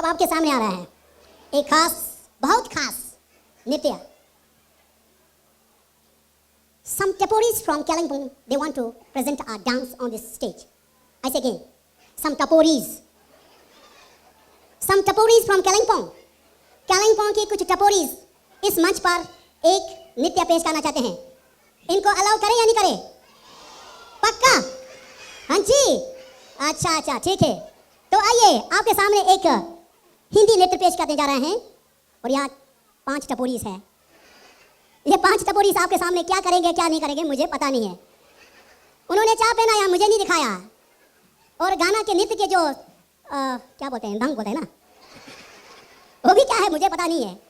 आपके सामने आ रहा है एक खास, बहुत खास नृत्य. Some Taporis from Kalimpong, they want to present a dance on this stage. I say again, some Taporis from Kalimpong. Kalimpong की कुछ Taporis इस मंच पर एक नृत्य पेश करना चाहते हैं. इनको अलाउ करें या नहीं करें? पक्का? हाँ जी. अच्छा ठीक है. तो आइए आपके सामने एक हिंदी नृत्य पेश करने जा रहे हैं. और यहाँ 5 टपोरीस हैं. ये 5 टपोरीस आपके सामने क्या करेंगे क्या नहीं करेंगे मुझे पता नहीं है. उन्होंने क्या पहनाया मुझे नहीं दिखाया. और गाना के नृत्य के जो क्या बोलते हैं, ढंग बोलते हैं ना, वो भी क्या है मुझे पता नहीं है.